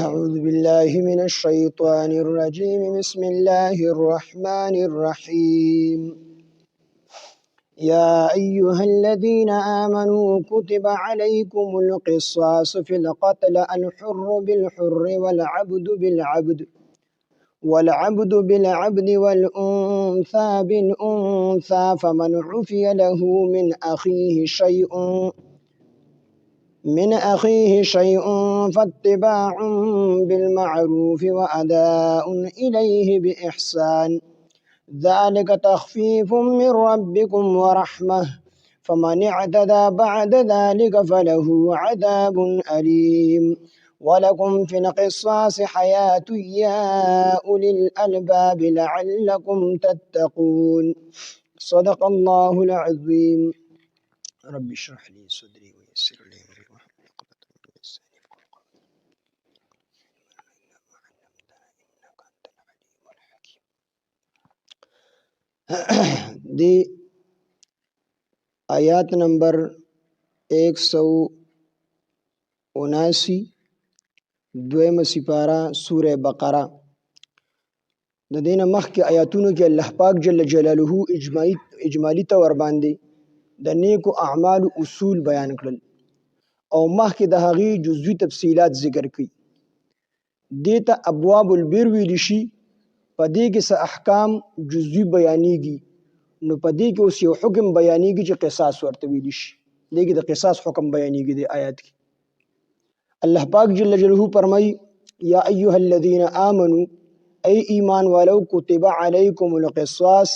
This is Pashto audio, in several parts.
أعوذ بالله من الشيطان الرجيم بسم الله الرحمن الرحيم يا أيها الذين آمنوا كتب عليكم القصاص في القتل الحر بالحر والعبد بالعبد والأنثى بالأنثى فمن عفي له من أخيه شيء فاتباع بالمعروف وأداء إليه بإحسان ذلك تخفيف من ربكم ورحمة فمن اعتدى بعد ذلك فله عذاب أليم ولكم في القصاص حياة يا أولي الألباب لعلكم تتقون صدق الله العظيم رب اشرح لي صدري ويسر لي أمري واحلل عقدة من لساني يفقهوا قولي إنك أنت العليم الحكيم دی آیات نمبر 179 دویم سپارہ سورہ بقرہ د دین مخکې آیاتونو کې الله پاک جل جلاله اجمالی طور باندې د نیکو اعمالو اصول بیان کړل او مخکې د هغې جزوي تفصیلات ذکر کړي دیته ابواب البر ویل شي په دې کې څه احکام جزوي بیانېږي نو په دې کې اوس یو حکم بیانېږي چې قصاص ورته ویل شي دې کې د قصاص حکم بیانېږي د آیات کې الله پاک جل جلاله فرمایي یا ایها الذین آمنوا ای ایمان والو کتب علیکم القصاص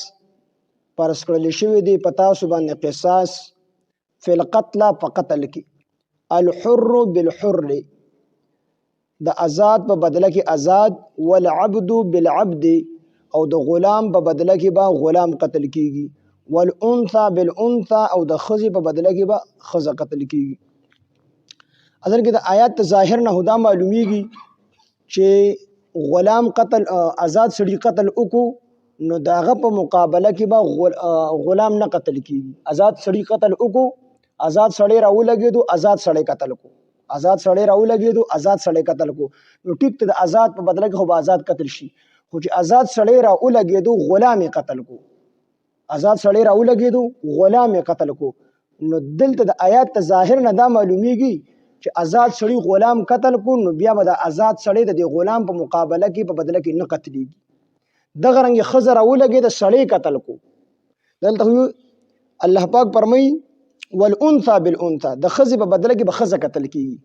فرض کړل شوی دی په تاسو باندې قصاص فی القتل په قتل کې الحر بالحر د آزاد په بدله کې آزاد والعبد بالعبد او د غلام په بدله کې به غلام قتل کیږي والانثى بالانثى او د خزي په بدله کې به خزه قتل کیږي اصل کې د آیات ظاهر نه هدا معلومیږي چې غلام قتل آزاد سړي قتل وکړو نو داغه په مقابله کې به غلام نه قتل کیږي آزاد سړي قتل وکړو آزاد سړی راولګېدو آزاد سړی قتل کو آزاد سړی راولګېدو آزاد سړی قتل کو نو ټیک ته د آزاد په بدله کې خو آزاد قتل شي خو چې آزاد سړی راولګېدو غلام قتل کو آزاد سړی راولګېدو غلام قتل کو نو دلته د آیات ته ظاهر نه دا معلومیږي چې آزاد سړی غلام قتل کو نو بیا به د آزاد سړی د غلام په مقابله کې په بدله کې نه قتلېږي دغه رنګ خزر راولګېد سړی قتل کو دلته الله پاک فرمایي والانثى بالانثى د خزې په بدله کې به خزه قتل کیږي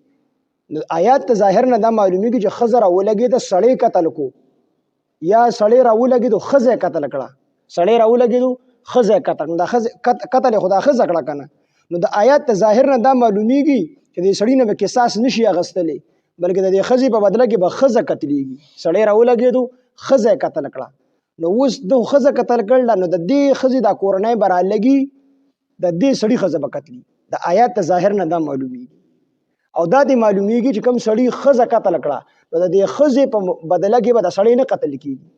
آیات ته ظاهر نه دا معلومیږي چې خزه راولګېد سړی قتل کو یا سړی راولګېد خزه قتل کړه سړی راولګېد خزه قتل دا خزه قتل خدا خزه کړه کنه نو د آیات ته ظاهر نه دا معلومیږي چې د سړی نه به قصاص نشي اغستلې بلکې د خزې په بدله کې به خزه قتلېږي سړی راولګېد خزه قتل کړه نو اوس د خزه قتل کړل نو د دې خزې د کورنۍ برا لګي د دې سړي خزه به قتلي د آیات ته ظاهر نه دا معلومیږي او دا دې معلومیږي چې کوم سړي خزه قتل کړه نو د دې خزې په بدله کې به د سړی نه قتل کیږي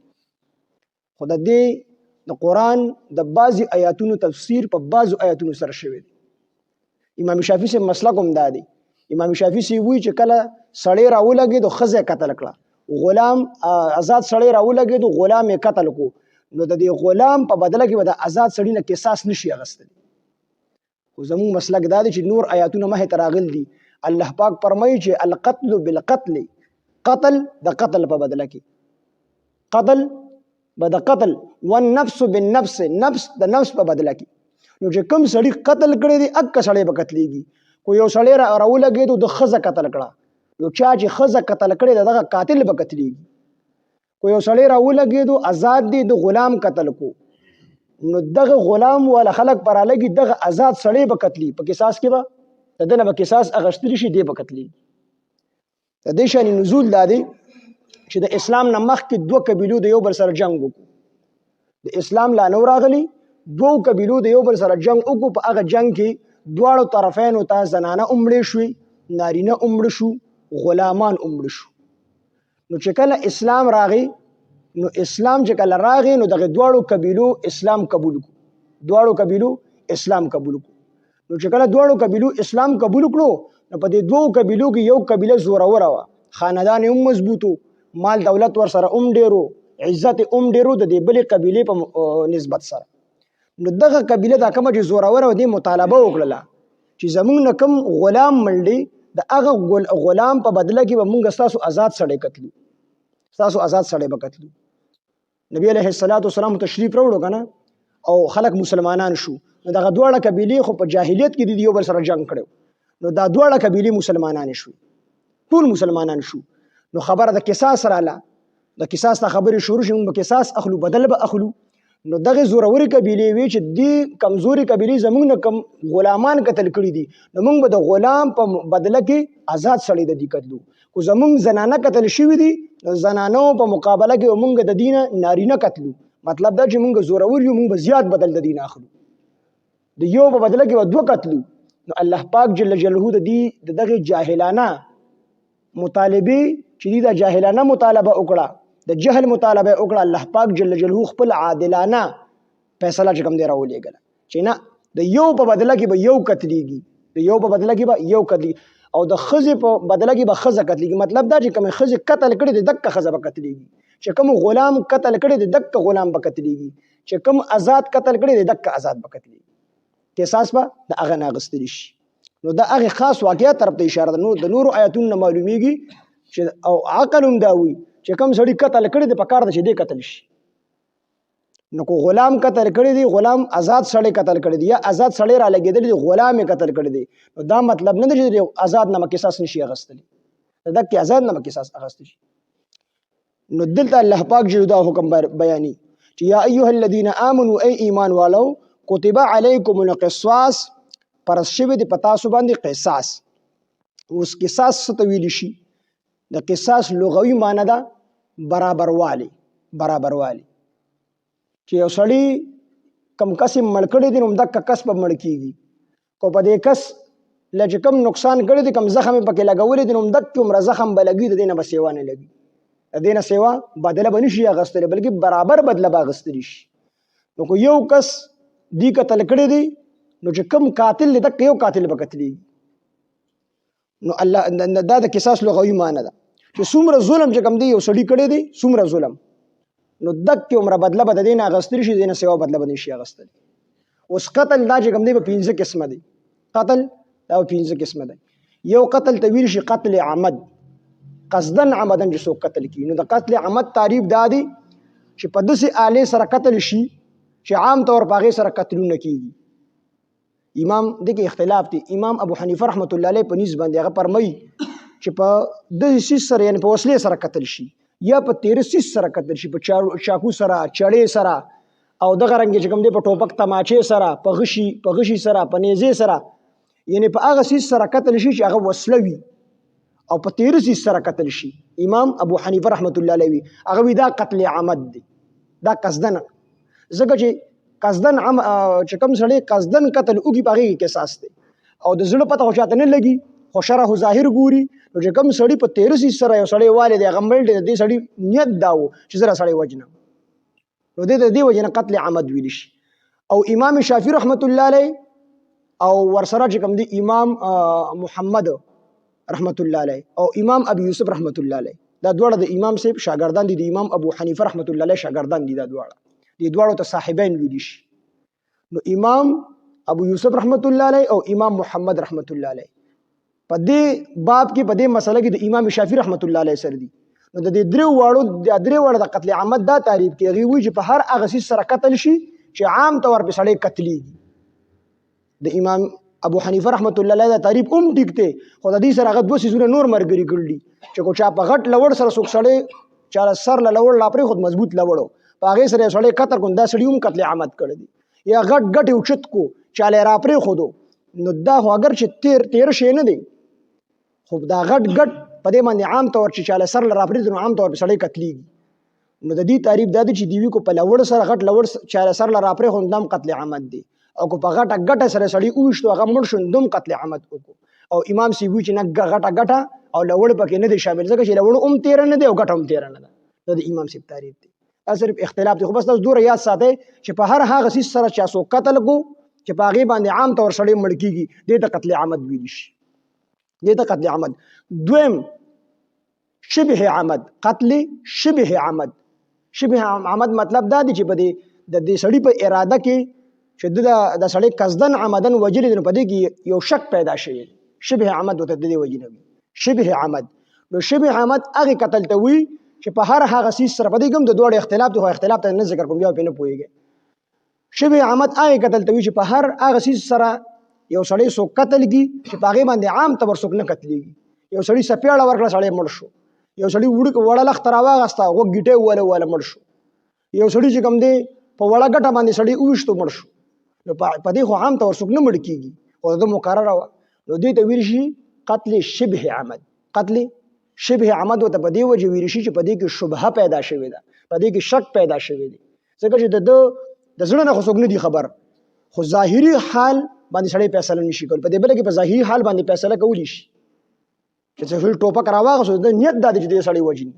خو د دې د قرآن د بعضې آیاتونو تفسیر په بعضو آیاتونو سره شوی دی امام شافعي صاحب مسلک هم دا دی امام شافعي صاحب وایي چې کله سړی راولګېد خزه قتل کړه غلام آزاد سړی راولګېد غلام یې قتل کو نو د دې غلام په بدله کې به د آزاد سړي نه قصاص نشي اغستلی خو زموږ مسلک دا دی چې نور آیاتونه مخې ته راغلي دي الله پاک فرمایي چې القتل بالقتل قتل د قتل په بدله کې قتل به د قتل والنفس بالنفس نفس د نفس په بدله کې نو چې کوم سړي قتل کړی دی اکه سړی به قتلېږي خو یو سړی راولګېدو د ښځه قتل کړه یو چا چې ښځه قتل کړې ده دغه قاتل به قتلېږي خو یو سړی راولګېدو آزاد دی د غلام قتل کو نو دغه غلام والا خلق پر لګي دغه آزاد سړی به قتلي په قصاص کې به د دنه به قصاص اغشتلی شي دی به قتلي د دې شان نزول دادي چې د اسلام نه مخکې دوه قبیلو د یو بل سره جنگ وکړو د اسلام لا نو راغلی دوه قبیلو د یو بل سره جنگ وکړو په هغه جنگ کې دواړو طرفینو ته زنانه عمرې شوې نارینه عمر شو غلامان عمر شو نو چې کله اسلام راغی نو اسلام چې کله راغی نو دغه دواړو قبیلو اسلام قبول کړو دواړو قبیلو اسلام قبول کړو نو چې کله دواړو قبیلو اسلام قبول کړو نو په دې دوه قبیلو کې یو قبیله زوروره وه خاندان هم مضبوطو، مال دولت ور سره هم ډیرو، عزت هم ډیرو د دې بلې قبیلې په نسبت سره. نو دغه قبیله دا کومه چې زوراور او دې مطالبه وکړله چې زمونږ نه کوم غلام منډي د هغه غلام په بدله کې به مونږ ستاسو آزاد سړی قتلو، ستاسو آزاد سړی به قتلو. نبی علیه الصلاۃ والسلام تشریف راوړو کنه او خلک مسلمانان شو. نو دغه دواړه قبیلې خو په جاهلیت کې د یو بل سره جنگ کړو، نو دا دواړه قبیلې مسلمانان شو، ټول مسلمانان شو. نو خبره د قصاص رااله، د قصاص ته خبرې شروع شي، موږ به قصاص اخلو، بدل به اخلو. نو دغه زوروري قبیلې وی چې دی کمزوري قبیلې زمونږ نه کم غلامان قتل کړي دي، نو موږ به د غلام په بدله کې آزاد سړی د دې قتلو. خو زمونږ زنانه قتل شوي دي، نو زنانو په مقابله کې موږ د دینه نارینه قتلو. مطلب دا چې موږ زورور یو، موږ به زیات بدل د دین اخلو، د یو په بدله کې به دوه قتلو. نو الله پاک جل جلاله د دې دغه جاهلانه مطالبه چې دا جاهلانه مطالبه وکړه، د جهل مطالبه وکړه، الله پاک جل جلاله خپل عادلانه فیصله چې کوم دی راولېږله چې نه د یو په بدله کې به یو قتلېږي، د یو په بدله کې به یو قتلېږي، او د ښځې په بدله کې به ښځه قتلېږي. مطلب دا چې کومې ښځې قتل کړي د دقه ښځه به قتلېږي، چې کوم غلام قتل کړي د دقه غلام به قتلېږي، چې کوم آزاد قتل کړي د دقه آزاد به قتلېږي. قصاص به د هغه نه اخیستلی شي. نو دا هغه خاص واقعیت طرف ته اشاره ده. نو د نورو آیاتونو نه معلومیږي چې او عقل هم دا وي چې کوم سړي قتل کړي د پکار ده چې دې قتل شي. نو کو غلام قتل کړي دی، غلام آزاد سړی قتل کړي دی، یا آزاد سړی را لګېدلی دی غلام یې قتل کړي دی، نو دا مطلب نه دی چې آزاد نه قصاص نشي اخیستلی، د دقې آزاد نه قصاص اخیستلی شي. نو دلته الله پاک جل دا حکم بیاني چې یا ایها الذین آمنوا ای ایمان والو کتب علیکم القصاص، پرس شوی دی په تاسو باندې قصاص. اوس قصاص څه ته ویلی شي؟ د قصاص لغوي معنی ده برابروالی. برابروالی چې یو سړی کم کس مړ کړی دی نو همدغه کس به مړ کېږي، کو په دې کس له چې کوم نقصان کړی دی، کوم زخم یې پکې لګولی دی، نو همدغه عمره زخم به لګي، د دې نه به سیوا نه لګي، د دې نه سیوا بدله به نشي اخیستلی، بلکې برابر بدله به اخیستلی شي. نو که یو کس دی قتل کړی دی نو چې کوم قاتل دی دغه یو قاتل به قتلېږي. نو الله دا د قصاص لغوي معنی ده چې څومره ظلم چې کوم دی یو سړي کړی دی، څومره ظلم، نو دغه عمره بدله به د دې نه اخیستلی شي، د دې نه سیوا بدله به نشي اخیستلی. اوس قتل دا چې کوم دی په 5 قسمه دی. قتل دا په 5 قسمه دی. یو قتل ته ویل شي قتل عمد، قصدن عمدن چې څوک قتل کړي. نو د قتل عمد تعریف دا دی چې په داسې آلې سره قتل شي چې عام طور په هغې سره قتلونه کېږي. امام دغه اختلاف دی. امام ابو حنیفه رحمت الله علیه په نسبت باندې هغه فرمایي چې په داسې سیس سره، یعنی په وسلې سره قتل شي، یا په تیره سیس سره قتل شي، په چاقو سره، چړې سره، او دغه رنګ چې کوم دی په ټوپک تماچې سره، په غشي سره، په نیزې سره، یعنی په هغه سیس سره قتل شي چې هغه وسله وي، او په تیره سیس سره قتل شي. امام ابو حنیفه رحمت الله علیه هغه وی دا قتل عمد دی، دا قصدن. ځکه چې قصدن چې کوم سړی قصدن قتل وکړي په هغې کې قصاص دی، او د زړه پته خو چاته نه لګي، خو شرع خو ظاهر ګوري. نو چې کوم سړي په تیره سیس سره یو سړی والی دی، هغه مړ دی، د دې سړي نیت دا و چې زه دا سړی وجنم، نو د دې وجې نه قتل عمد ویلی شي. او امام شافعي رحمت الله علیه او ورسره چې کوم دی امام محمد رحمت الله علیه او امام ابي یوسف رحمت الله علیه، دا دواړه د امام صاحب شاګردان دي، د امام ابو حنیفه رحمت الله علیه شاګردان دي. دا دواړو ته صاحبین ویلی شي. نو امام ابو یوسف رحمت الله علیه او امام محمد رحمت الله علیه په دې باب کې، په دې مسله کې د امام شافعي رحمت الله علیه سره دي. نو د دې درې واړو د قتل عمد دا تعریف کوي، هغوی وایي چې په هر هغه څیز سره قتل شي چې عام طور په سړی قتلېږي. د امام ابو حنیفه رحمت الله علیه دا تعریف هم ټیک دی، خو د دې سره هغه دوه څیزونه نور ملګري کړي دي چې کو چا په غټ لوړ سره څوک سړی چا سر له لوړ لا پرېښود مضبوط لوړ، په هغې سره یو سړی قتل کړو، دا سړي هم قتل عمد کړی دی. یا غټ یې اوچت کو چا له یې را پرېښودو، نو دا خو اگر چې تېره شی نه دی، خو دا غټ په دې باندې عام طور چې چا له سر له را پرېږدي نو عام طور په سړی قتلېږي. نو د دې تعریف دا دی چې دوی کو په لوړ سره غټ لوړ چا له سر له را پرېښود دا هم قتل عمد دی، او کو په غټه سره سړی وویشتو هغه مړ شو نو هم قتل عمد وکړو. او امام سی وایي چې نه غټه او لوړ پکې نه دی شامل، ځکه چې لوړ هم تېره نه دی او غټه هم تېره نه ده. دا د امام صاحب تعریف دی. دا صرف اختلاف دی، خو بس تاسو دومره یاد ساتئ چې په هر هغه څیز سره چا څوک قتل کو چې په هغې باندې عام طور سړی مړ کېږي، دې ته قتل عمد ویلی شي، دې ته قتل عمد. دویم شبه عمد، قتل شبه عمد. شبه عمد مطلب دا دی چې په دې سړی په اراده کې چې د سړی قصدن عمدن وجلی دی، نو په دې کې یو شک پیدا شوی. شبه عمد ورته د دې وجې نه وي. شبه عمد، نو شبه عمد هغه قتل ته وي چې په هر هغه څیز سره، په دې کې هم د دوړو اختلاف دی، خو اختلاف ته نه ذکر کوم، بیا پې نه پوهېږي. شبه عمد هغه قتل ته وي چې په هر هغه څیز سره یو سړی څوک قتل کی چې په هغې باندې عام طور څوک نه قتلېږي. یو سړي سپېړه ورکړه، سړی مړ شو. یو سړي وړه لخته راواغسته، غوږ ګیټۍ ووهله مړ شو. یو سړي چې کوم دی په وړه ګټه باندې سړي وویشتو مړ شو. نو په دې خو عام طور څوک نه مړ کېږي، خو د مقرره وه. نو دې ته ویل شي قتل شبه عمد. قتل شبه عمد ورته په دې وجې ویل شي چې په دې کې شبهه پیدا شوې ده، په دې کې شک پیدا شوی دی، ځکه چې د زړه نه خو څوک نه دي خبر، خو ظاهري حال باندې سړی فیصله نشي کولی. په دې بله کې په ظاهري حال باندې فیصله کولی شي چې سړي ټوپک راواغستو، د نیت دا دی چې دې سړی وژني.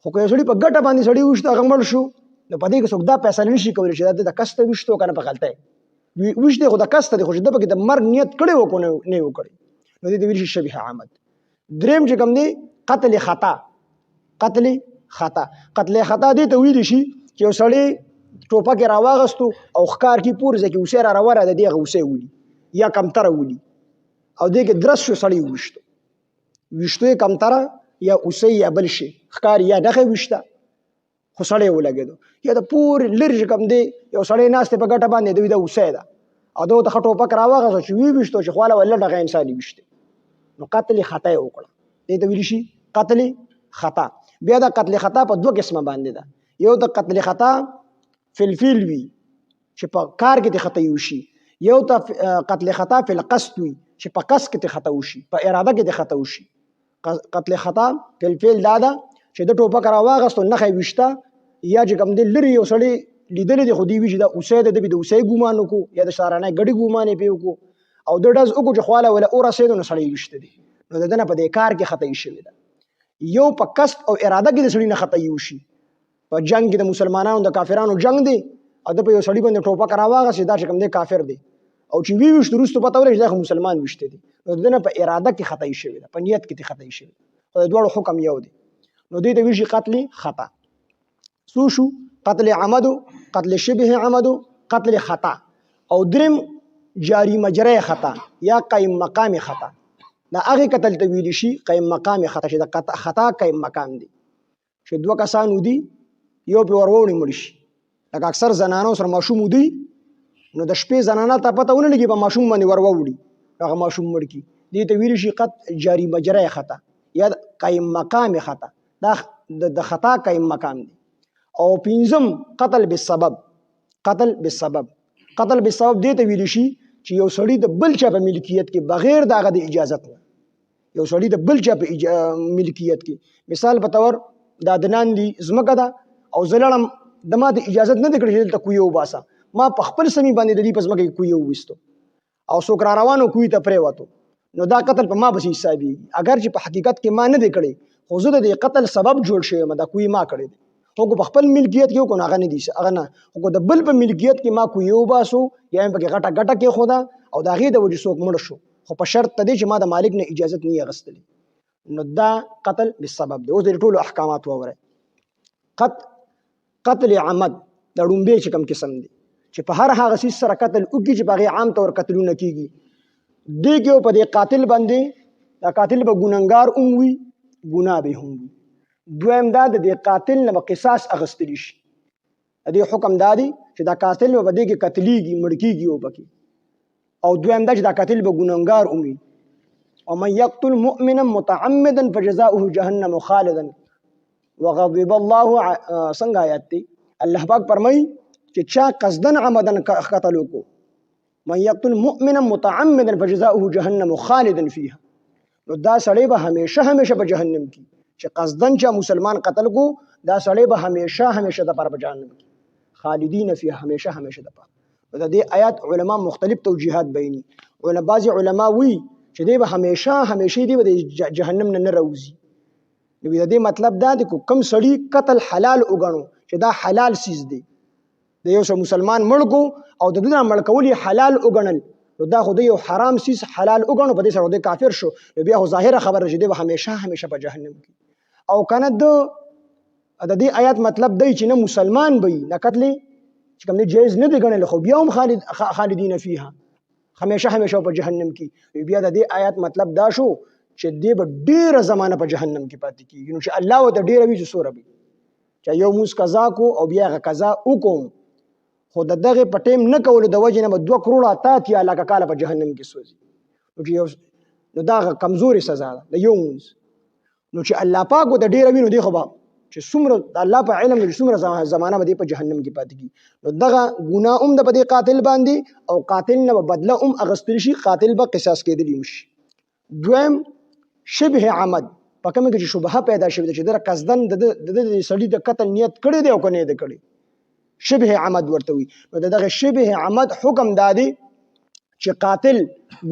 خو که یو سړي په ګټه باندې سړي وویشته، هغه مړ شو، نو په دې کې څوک دا فیصله نشي کولی چې دا د قصد ته ویشتو که نه په غلطۍ ویشتې، خو د قصد ته دی، خو چې ده پکې د مرګ نیت کړی و که نه یې وکړی، نو دې ته ویل شي شبه عمد. دریم چې کوم دی قتل خطا. قتل خطا، قتل خطا دې ته ویلی شي چې یو سړی ټوپک یې راواغستو او ښکار کې پور ځای کې اوسۍ را راوره ده، دې هغه اوسۍ ولي یا کمتره ولي او دې کې درس شو، سړی وویشتو، ویشتو یې کمتره یا اوسۍ یا بل شي ښکار یا نښه ویشته، خو سړی ولګېدو. یا د پورې لرې چې کوم دی یو سړی ناست دی په ګټه باندې، دوی د اوسۍ ده او ده ورته ښه ټوپک راواغستو چې ویویشتو چې خواله ولټ هغه انسان یې ویشتې، نو قتل خطا یې وکړه. دې ته ویلی شي قتل خطا. بیا د قتل خطا په دوه قسمه باندې ده. یو د قتل خطا فی الفعل وي چې په کار کې د خطا وشي، یو ته قتل خطا فی القصد وي چې په قصد کې د خطا وشي، په اراده کې د خطا وشي. قتل خطا فی الفعل دا ده چې د ټوپک راواغستو، نښه یې ویشته، یا چې کوم دی لرې یو سړی لیدلی دی خو دوی وي چې دا اوسۍ ده، ده به د اوسۍ ګمان وکړو یا د سهارنۍ ګډې ګمان یې پرې وکړو او ده ډز وکړو چې خواله وله ورسېدو، نو سړی ویشته دی، نو د ده نه په دې کار کې خطا شوې ده. یو په قصد او اراده کې د سړي نه خطا وشي. په جنګ کې د مسلمانانو د کافرانو جنګ دی او ده په یو سړي باندې ټوپک راواغستې، دا چې کوم دی کافر دی، او چې ویویشت وروستو پته ولګي چې دا خو مسلمان ویشته دی، نو د ده نه په اراده کې خطا شوې ده، په نیت کې خطا شوې ده، خو د دواړو حکم یو دی. نو دې ته ویل شي قتل خطا. څو شو؟ قتل عمد، قتل شبه عمد، قتل خطا. او دریم جاری مجرى خطا یا قیم مقام خطا. دا هغه قتل ته ویل شي قیم مقام خطا، چې د خطا قیم مقام دی، چې دوه کسان ودي یو پې ور ووړي مړ شي. لکه اکثر زنانو سره ماشوم ودي، نو د شپې زنانه ته پته ونه لګي په ماشوم باندې ور ووړي، هغه ماشوم مړ کړي. دې ته ویل شي جاری مجرى خطا یا قیم مقام خطا. دا د خطا قیم مقام دی. او پنځم قتل بالسبب. قتل بالسبب، قتل بالسبب دې ته ویل شي چې یو سړی د بل چا په ملکیت کې بغیر د هغه د اجازت نه، یو سړی د بل چا په ملکیت کې، مثال په تور دا دنان دی ځمکه ده او زه لاړم، د ما د اجازت نه دی کړی چې دلته کویه وباسم، ما په خپل سمې باندې د دې په ځمکه کې کویه وویستو او څوک را روانو کوی ته پرېوتو، نو دا قتل په ما پسې حسابېږي، اگر چې په حقیقت کې ما نه دی کړی، خو زه د دې قتل سبب جوړ شوی یم، دا کوی ما کړی دی. خو په خپل ملکیت کې وکړو، هغه نه دي، هغه نه، خو د بل په ملکیت کې ما کویه وباسو یا یې پکې غټه ګټه کېښوده او د هغې د وجې څوک مړ شو، خو په شرط ته دی چې ما د مالک نه اجازت نه اخیستلی، نو دا قتل بالسبب دی. اوس د ټولو احکامات واورئ. قتل عمد دا ړومبی چې کوم قسم دی چې په هر هغه څیز سره قتل وکړي چې په هغې عام طور قتلونه کېږي، دې کې په دې قاتل باندې دا قاتل به ګنهګار هم وي، ګناه به هم وي. دویم دا د دې قاتل نه به قصاص اخیستلی شي. د دې حکم دا دی چې دا قاتل به په دې کې قتلیږي، مړ کېږي وبکې. او دویم دا چې دا قاتل به ګنهګار هم وي. ومن یقتل مؤمنا متعمدا فجزاؤه جهنم خالدا وغضب الله. څنګه آیات دی؟ الله پاک فرمایي چې چا قصدن عمدن قتل وکړو، من یقتل مؤمنا متعمدا فجزاؤه جهنم خالدا فيها، نو دا سړی به همیشه په جهنم کې، چې قصدن چا مسلمان قتل کو، دا سړی به همیشه د پر په جهنم کې خالدین فيها، همیشه د پر. د دې آیات علما مختلف توجیهات بیانوي. بعضې علما وی چې دی به همیشه دی به د جهنم نه راوځي. نو د دې مطلب دا دی کوم سړي قتل حلال وګڼو چې دا حلال سیز دی، د یو مسلمان مړ کو او د دې مړ کول یې حلال وګڼل، نو دا خو د یو حرام سیس حلال وګڼو په دې سره د کافر شو، بیا خو ظاهره خبره چې دی به همیشه په جهنم کې. او کنه د دې آیات مطلب دی چې نه مسلمان به نه قتل چې کوم جایز نه دی ګڼل، خو بیا هم خالدین فیها همیشه په جهنم کې. بیا د دې آیات مطلب دا شو چې دی به ډیره زمانه په جهنم کې پاتې کیږي. نو چې الله ورته ډیره وی چې سوره وي چې یو موږ قضا کو او بیا هغه قضا وکوم، خو د دغه په ټیم نه کولو د وجې نه به 2 کروڑه 83 لکه کاله په جهنم کې سوځي. نو دا کمزوري سزا ده د یو موږ. نو چې الله پاک ورته ډیره وي نو دی خو به چې څومره د الله په علم کې څومره زمانه به دی په جهنم کې پاتې کیږي. نو دغه ګناه هم د په دې قاتل باندې او قاتل نه به بدله هم اخیستل شي، قاتل به قصاص کېدلی شي. دویم شبه عمد، په کومه کې چې شبهه پیدا شوې ده چې در قصدن د سړي د قتل نیت کړی دی او که نه دی کړی، شبه عمد ورته وي. نو دغه شبه عمد حکم دا دی چې قاتل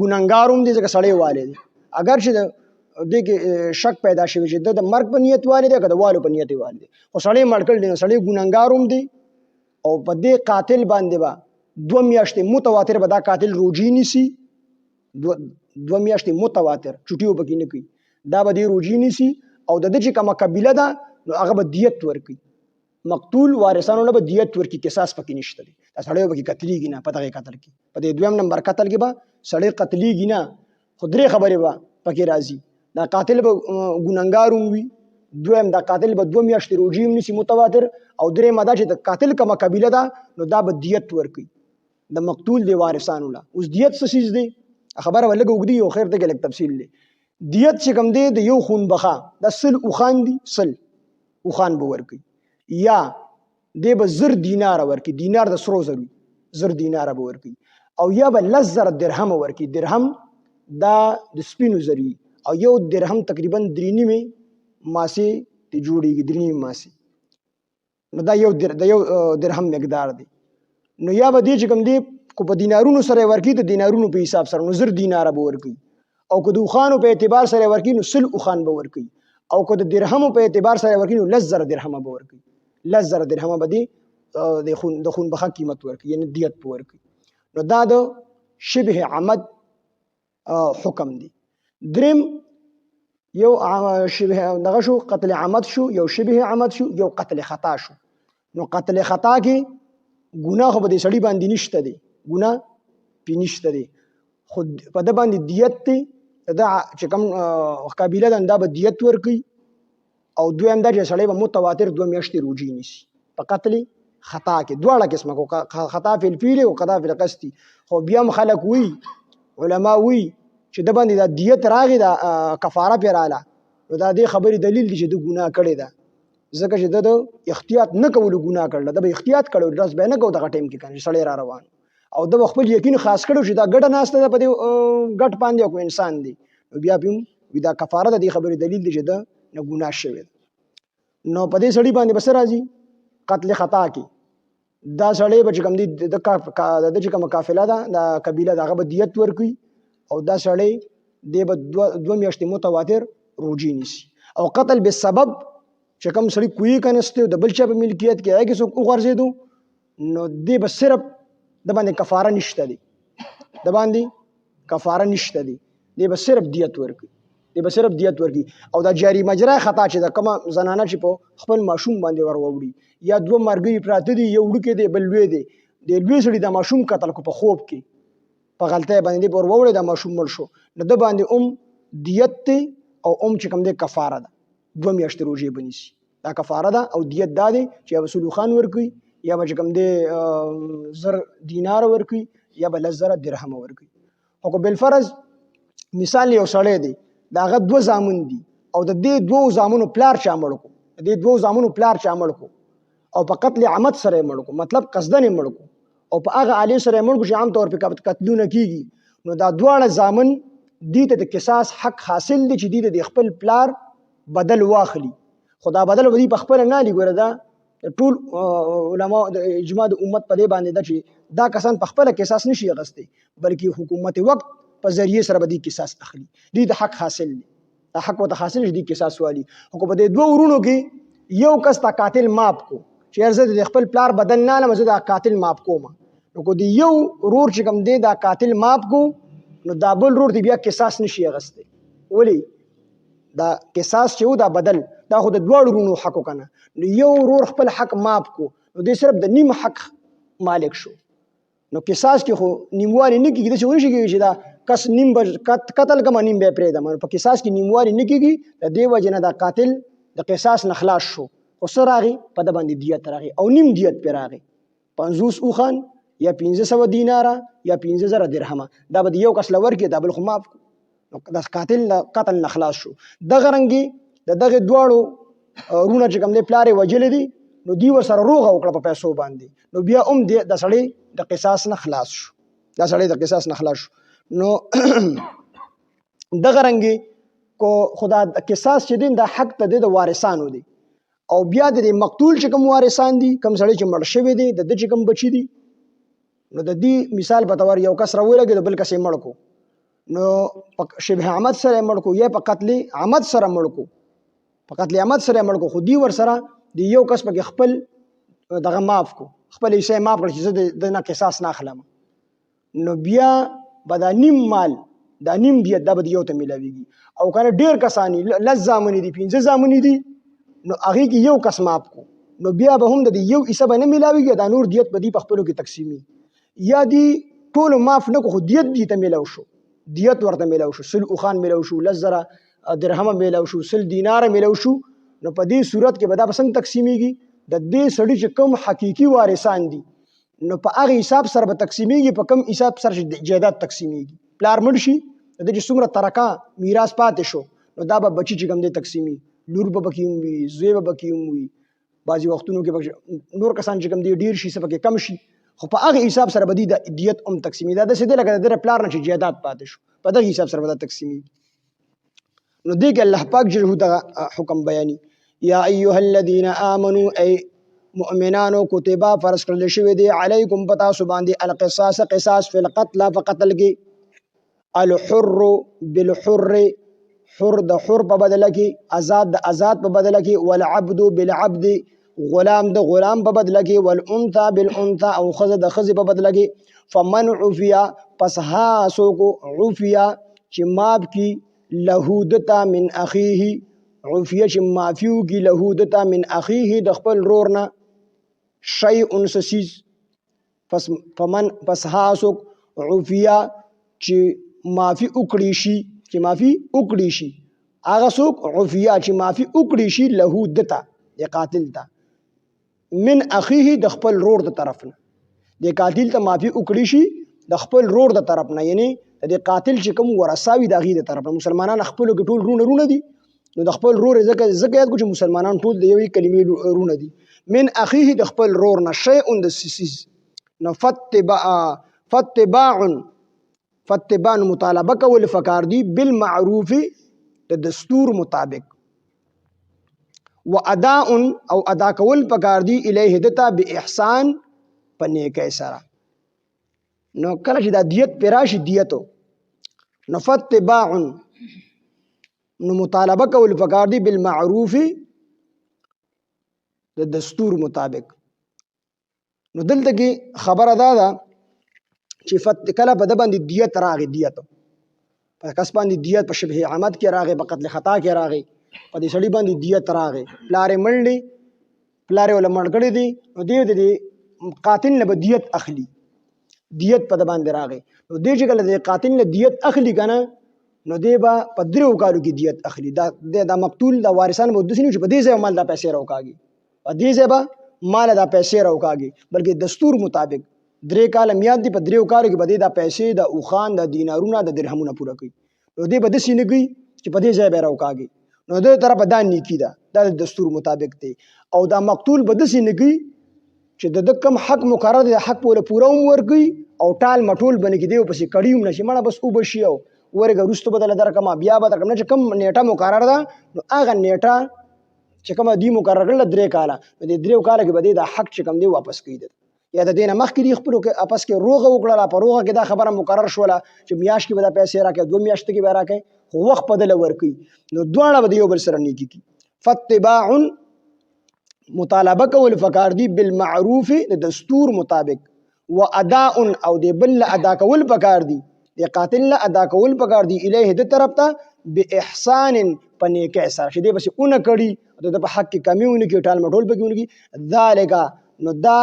ګناهګار هم دی ځکه سړی والی دی، اگر چې دې کې شک پیدا شوی چې د مرګ په نیت والی دی که د والو په نیت والی دی، خو سړی مړ کړی دی نو سړی ګناهګار هم دی. او په دې قاتل باندې به 2 میاشتې متواتر به دا قاتل روجي نیسي، 2 میاشتې متواتر چټي وبکې نه کوي، دا به دې روجي نیسي. او د دې چې کومه قبیله ده نو هغه به دیت ورکوي، مقتول وارثانو نه به دیت ورکوي، قصاص پکې نشته دی. دا سړی به کې قتلیږي نه په دغه قتل کې، په دې 2م نمبر قتل کې به سړی قتلیږي نه. خو 3 خبرې به پکې راځي، دا قاتل به ګناهګار هم وي، دویم دا قاتل به 2 میاشتې روجي هم نیسي متواتر، او درېیمه دا چې د قاتل کومه قبیله ده نو دا به دیت ورکوي د مقتول دی وارثانو له. اوس دیت څه څیز دی خبره به لږ اوږدي او خیر ته کې لږ تفصیل دی. دیت چې کوم دی د یو خون بخا د 100 اوښان دي، 100 اوښان به ورکوي، یا دی به 1000 دینار ورکوي، دینار د سرو زرو 1000 دینار به ورکوي، او یا به 10,000 درهم ورکوي. درهم دا د سپینو زری، او یو درهم تقریبا 3.5 ماسې ته جوړیږي، 3.5 ماسې، نو دا یو درهم مقدار دی. نو یا به دې چې کوم دی کو په دینارونو سره ورکوي د دینارونو په حساب سره نو 1000 دینار به ورکوي، او که د اوښانو په اعتبار سره ورکوي نو 100 اوښان به ورکوي، او که د درهمو په اعتبار سره ورکوي نو 10,000 درهم به ورکوي، 10,000 درهم به دې د خون بخا قیمت ورکوي، یعنی دیت به ورکوي. نو دا د شبه عمد حکم دی. دریم یو شبه دغه شو، قتل عمد شو، یو شبه عمد شو، یو قتل خطا شو. نو قتل خطا کې ګناه خو به دې سړي باندې نشته دی، ګناه پې نشته دی، خو په ده باندې دیت دی، دا چې کوم قبیله ده دا به دیت ورکوي. او دویم دا چې سړی به متواتر 2 میاشتې روجي نیسي. په قتل خطا کې دواړه قسمه کو، خطا فی الفعل او خطا فی القصد. خو بیا هم خلک وی علما وی چې د باندې دا دیت راغی دا کفاره پې راله، نو دا دې خبرې دلیل دی چې د ګناه کړې ده، ځکه چې د احتیاط نه کولو ګناه کړله، د به احتیاط کړو ډز به نه کوو دغه ټایم کې، کنه سړی را روان او د خپل یقین خاص کړو چې دا ګډه ناسته ده په دې ګډ باندې او انسان دی، نو بیا هم وی دا کفاره د دې خبرې دلیل دی چې د نه ګناه شوی. نو په دې سړي باندې بس راځي قتل خطا کې دا سړی به چې کوم دی د چې کومه قافله ده دا قبیله ده هغه به دیت ورکوي، او دا سړی دی به 2 میاشتې متواتر روجي نیسي. او قتل به سبب چې کوم سړی کوی کنهسته د بل چا په ملکیت کې هغه څوک وغورځېدو نو دی به صرف د باندې کفاره نشته دی، د باندې کفاره نشته دی، دی به صرف دیت ورکوي، دی به صرف دیت ورکوي. او دا جاری مجرا خطا چې د کومه زنانه چې په خپل ماشوم باندې وروړي، یا 2 مرګي پراته دي، یو وړوکی دی بل لوی دی، د لوی سړي د ماشوم قتل کو په خوب کې په غلطۍ باندې پر وروړي د ماشوم مړ شو، نو د باندې دیت دی او چې کوم دی کفاره ده، 2 میاشتې روژې بنیسي، دا کفاره ده. او دیت دا دی چې یا به سلوخان ورکوي، یا به چې کوم دی 1000 دینار ورکوي، یا به 10,000 درهم ورکوي. خو که بالفرض مثال یو سړی دی د هغه 2 زامن دي، او د دې 2 زامنو پلار چا مړ کو، د دې 2 زامنو پلار چا مړ کو، او په قتل عمد سره مړ کو، مطلب قصدن مړ کو، او په هغه عالی سره مړ کو چې عام طور په قتلونه کیږي، نو دا دواړه زامن دې ته د قصاص حق حاصل دی چې دې د خپل پلار بدل واخلي. خدا بدل ودی په خپل نه لګوره، دا ټول علما د اجماع د امت په دې باندې ده چې دا کسان په خپل قصاص نشي غسته، بلکې حکومت وقت په ذریعہ سره به دې قصاص اخلي، دې د حق حاصل دی، دا حق وته حاصل دې قصاص والی. خو په دې 2 ورونو کې یو کس تا قاتل ماپ کو چې ارزه د خپل پلار بدل نه لمزه دا قاتل ماپ کوم، نو کو دی یو رور چې کوم دی دا قاتل ماف کو نو دا بل رور دی بیا قصاص نشي اغسته. ولی دا قصاص چې و دا بدل دا خو د دواړو رونو حق کنه. نو یو رور خپل حق ماف کو نو دی صرف د نیم حق مالک شو. نو قصاص کې خو نیموالی نه کېږي، داسې ونشي کېږي چې دا کس نیم قتل کما نیم به پرېږدم. په قصاص کې نیموالی نه کېږي، د دې وجې نه دا قاتل د قصاص نه خلاص شو. خو څه راغی په ده باندې دیت راغی او نیم دیت پرې راغی 50 اوښان یا 1500 دیناره یا 15000 درهمه. دا به د یو کس له ورکړي دا بل خو معاف کړو. نو د قاتل له قتل نه خلاص شو. دغه رنګې د دغې دواړو رونه چې کوم دی پلار یې وژلي دي نو دوی ورسره روغه وکړه په پیسو باندې، نو بیا هم د سړی د قصاص نه خلاص شو. دا سړی د قصاص نه خلاص شو. نو دغه رنګې کو خدا قصاص چې دی دا حق ته دی د وارثانو دی. او بیا د مقتول چې کوم وارثان دي، کوم سړی چې مړ شوی دی د ده چې کوم بچي دي، نو د دې مثال په طور یو کس راولګېد بل کس یې مړ کو، نو په شبه عمد سره یې مړ کو یا په قتل عمد سره مړ کو، په قتل عمد سره یې مړ کو، خو دوی ورسره د یو کس پکې خپل دغه معاف کو، خپل حصه معاف کړ چې زه د نه قصاص نه اخلم. نو بیا به دا نیم مال دا نیم دیت دا به یو ته میلاویږي. او کنه ډېر کسانی لس زامنې دي 15 زامنې دي نو هغې کې یو کس معاف کو، نو بیا به هم د یو حصه به نه میلاویږي، دا نور دیت به دي په خپلو کې تقسیمي. یا دی ټولو معاف نه کو خو دیت دي ته میلاو شو، دیت ورته میلاو شو، 100 اوښان میلاو شو، 10,000 درهمه میلاو شو، 100 دیناره میلاو شو. نو په دې صورت کې به دا به څنګه تقسیمیږي؟ د دې سړي چې کوم حقیقي وارثان دي نو په هغه حساب سره به تقسیمیږي، په کوم حساب سره چې جایداد تقسیمیږي. پلار مړ شي د دې چې څومره ترکه میراث پاتې شو نو دا به بچي چې کوم دی تقسیمي، لور به پکې هم وي، زوی به پکې هم وي، بعضې وختونو کې نور کسان چې کوم دی ډېر شي څه پکې کم شي، خو په هغه حساب سره به د دیت هم تقسیمي. دا داسې دی لکه د ده پلار نه چې جایداد پاتې شو په دغه حساب سره به دا تقسیمي. نو دې کې الله پاک جل دغه حکم بیاني، یا ایها الذین آمنوا ای مؤمنانو کتبا فرض کړل شوی دی علیکم پتا سو باندې القصاص قصاص فی القتل فقتل کې، الحر بالحر حر د حر په بدله کې، آزاد د آزاد په بدله کې، والعبد بالعبد غلام د غلام په بدله کې، والانثى بالانثى او خزه د خزه په بدله کې. فمن عفیا پس ها سوکو عفیا چې ماب کی لهودتا من اخیه، عفیه چې معافیو کی لهودتا من اخیه د خپل رورنا، شیء سسیز پس ها سوک عفیا چې معافی اکړی شي، چې معافی اکړی شي، هغه څوک عفیا چې معافی اکړی شي لهودتا د قاتل ته، من اخیه د خپل رور د طرف نه، د قاتل ته معافی اکړی شي د خپل رور د طرف نه، یعنی د قاتل چې کوم ورثاوي د هغې د طرف نه. مسلمانان خپلو کې ټول رونه دي، نو د خپل رور ځکه یاد کړو چې مسلمانان ټول د یوې کلمې رونه دي. من اخیه د خپل رور نه، شیء د سیز نو فتباع مطالبه کول فکار دی بالمعروف د دستور مطابق، و اداء او ادا کول پکار دی الیه دتا باحسان په نیکۍ سره. نو کله چې دا دیت پې راشي دیتو نو فتباع نو مطالبه کول پکار دی بالمعروف د دستور مطابق. نو دلته کې خبره دا ده چې کله په ده باندې دیت راغی، دیت په کس باندې دیت په شبه عمد کې راغی، په قتل خطا کې راغی، په دې سړي باندې دیت راغی، پلار یې مړ دی، پلار یې وله مړ کړی دی، نو دی د قاتل نه به دیت اخلي، دیت په ده باندې راغی. نو دی چې کله د قاتل نه دیت اخلي که نه نو دی به په 3 کالو کې دیت اخلي. دا مقتول د وارثان به داسې نه وي چې په دې ځای مال دا پیسې راوکاږي، په دې ځای به مال دا پیسې راوکاږي، بلکې دستور مطابق 3 کاله میاد دي، په 3 کالو کې به دی دا پیسې د اوښان د دینارونه د درهمونه پوره کوي. نو دی به داسې نه کوي چې په دې ځای به یې راوکاږي، نو د طرفه دا نیکي ده، دا د دستور مطابق دی. او دا مقتول به داسې نه کوي چې د ده کوم حق مقرر دی حق به پوره هم ورکوي او ټال مټول به نه کړي، دی ورپسې کړي هم نه شي، مړه بس اوبه شي او ورګه وروسته به دله درکړم بیا به درکړم، نه چې کوم نیټه مقرر ده نو هغه نیټه چې کومه دوی مقرر کړله 3 کاله، نو د 3 کاله کې به دی دا حق چې کوم دی واپس کوي، یا د دې نه مخکې دي خپلو کې اپس کې روغه وکړله، په روغه کې دا خبره مقرر شوله چې میاشت کې به دا پیسې راکوي، 2 میاشتې کې به راکوي، خو وخت په دله ورکوي، نو دواړه به د یو بل سره نیکي کوي. فتباع مطالبه کول فکار دی بالمعروف د دستور مطابق، و اداء او د بل ادا کول پکار دي د قاتل له ادا کول پکار دي الیه د طرف ته باحسان پنیکه سره چې دی بس اون کړي د په حق کې کمیونه کې ټال مټول پکې ونګي ذالک نو دا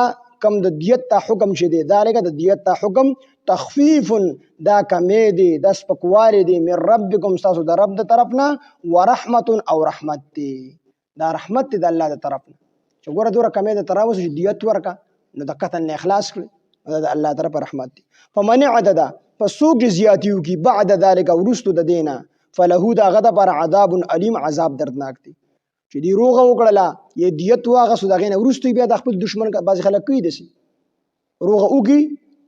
کم د دیت ته حکم شه دی ذالک د دیت ته حکم تخفیف دا کمی دی د سپکوالی دی من ربکم تاسو د رب د طرفنا ورحمت او رحمت دی دا رحمت دی د الله د طرفنا چې ګوره دوره کمی د تراوس چې دیت ورکا نو د قتل نه اخلاص کړي د الله طرف رحمت دی فمن عدد فسوق زیاتیو کی بعد ذلك ورستو د دینه فله دا غدا پر عذاب علیم عذاب دردناک دی چې دی روغه وکړه یا دیت واغه سو دغه نه ورستو بیا د خپل دشمن بعض خلک کوي دسی روغه اوږي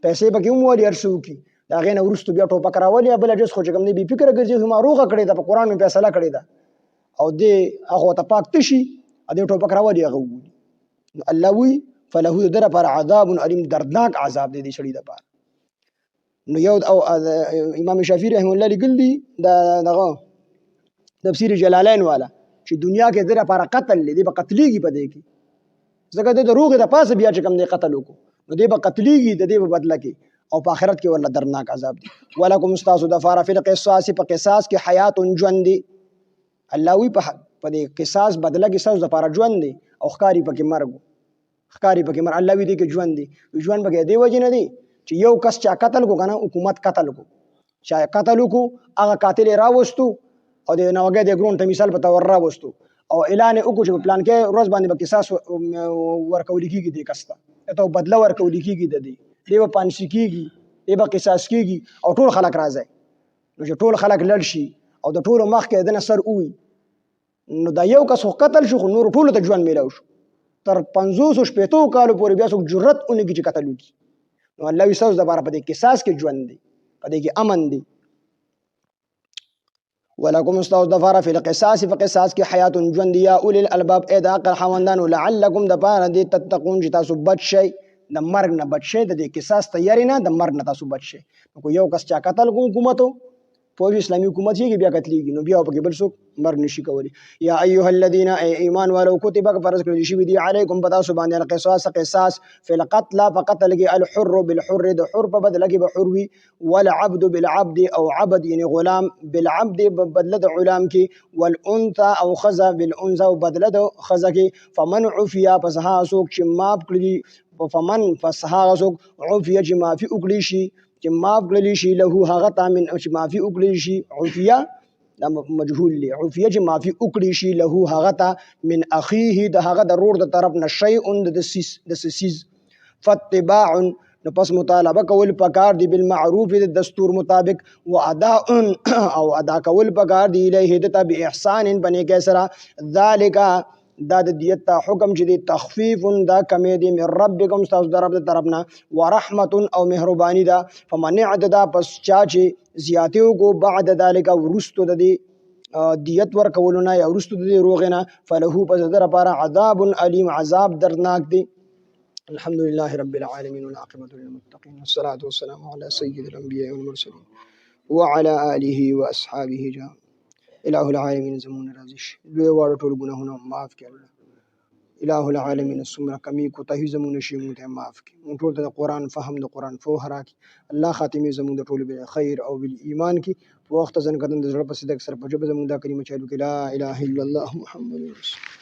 پیسې پکې هم وړي ارسو کی دغه نه ورستو بیا ټوپک راولي بل جز خو کوم نه بي فکر ګرځي ما روغه کړی د قرآن په فیصله کړی دا او دې هغه ته پاک تشي ا دې ټوپک راولي هغه الله وی فله در پر عذاب علیم دردناک عذاب دی دې شړی د پاره نو یو او امام شافعی رحم الله لګل دي دغه تفسیر جلالین والا چې دنیا کې دره پر قتل دي په قتلېږي په دې کې ځکه د روغ د پاسه بیا چې کم دی قتل وکړو نو دې په قتلېږي د دې په بدله کې او په آخرت کې ولا درناک عذاب دی ولکم استاسو د فار فی القصاص په قصاص کې حیات ژوند دی الله وی په دې قصاص بدله کې سوز د پاره ژوند دی او ښکاری پکې مرګ ښکاری پکې مر الله وی دې کې ژوند دی ژوند پکې دی وجه نه دی چې یو کس چا قتل کو کنه حکومت قتل کو چا قتل کو هغه قاتل راوستو او د نوګه د ګرون ته مثال په تور راوستو او اعلان وکړو چې پلان کې روز باندې به قصاص ورکول کیږي د کسته ته بدله ورکول کیږي د دې دیو پانشي کیږي دیو قصاص کیږي او ټول خلک راځي نو چې ټول خلک لړ شي او د ټول مخ کې د نصر وي نو دا یو کس قتل شو نور ټول ته ژوند میلاو شو تر 500 شپېتو کالو پورې بیا څوک جرأت اونګي چې قتل وکړي نو الله وسوس د بار په دې قصاص کې ژوند دی په دې کې امن دی ولکم استاذ دفار فی القصاص فقصاص کې حیات ژوند یا اول الالباب اذا قل حوندان لعلکم د بار دې تتقون چې تاسو بچ شئ د مرګ نه بچ شئ د دې قصاص تیاری نه د مرګ نه تاسو بچ شئ نو یو کس چا قتل کو حکومتو فوج اسلامی حکومت یې بیا قتلېږي نو بیا په بل څوک مرګ نشي کولی یا ایها الذین ایمان والو کتب فرض کړی شوی دی علیکم پتا سو باندې القصاص قصاص فی القتل فقتل الحر بالحر د حر په بدله کې به حر وي والعبد بالعبد او عبد یعنی غلام بالعبد بدله د غلام کې والانثى او خذا بالانثى او بدله د خذا کې فمن عفیا پس ها سوک چې ماف کړی فمن پس ها سوک عفیا چې معافي وکړي شي چې معاف کړلی شي له هغه ته من چې معافي وکړلی شي عفیه دا مجهول لی عفیه چې معافي وکړي شي له هغه ته من اخیه د هغه د رور د طرف نه شیء د سیز فاتباع نو پس مطالبه کول پکار دی بالمعروف د دستور مطابق و اداء او ادا کول پکار دی الیه د تبع احسان بنې کیسرا ذالک دا د دیت ته حکم چې دی تخفیف دا کمی دی من ربکم تاسو د رب د طرفنا ورحمت او مهربانی دا فمن عدد پس چا چې زیاتیو کو بعد ذلک ورستو د دی دیت ورکولونه یا ورستو د دی روغنه فله پس در لپاره عذاب علیم عذاب دردناک دی الحمد لله رب العالمين والعاقبة للمتقين والصلاة والسلام على سيد الأنبياء والمرسلين وعلى آله وأصحابه جميعا الہ العالمین زمون رازش دوی واړه ټول ګناهونه معاف کړي الہ العالمین سمره کمی کوتاهی زمون شي مون ته معاف کړي مون ټول د قرآن فهم د قرآن فوه راکړي الله خاتمه زمون د ټول به خیر او بالایمان کې په وخت ځن کړه د زړه په صدق سره په جبه زمون دا کلمه چالو کې لا اله الا الله محمد رسول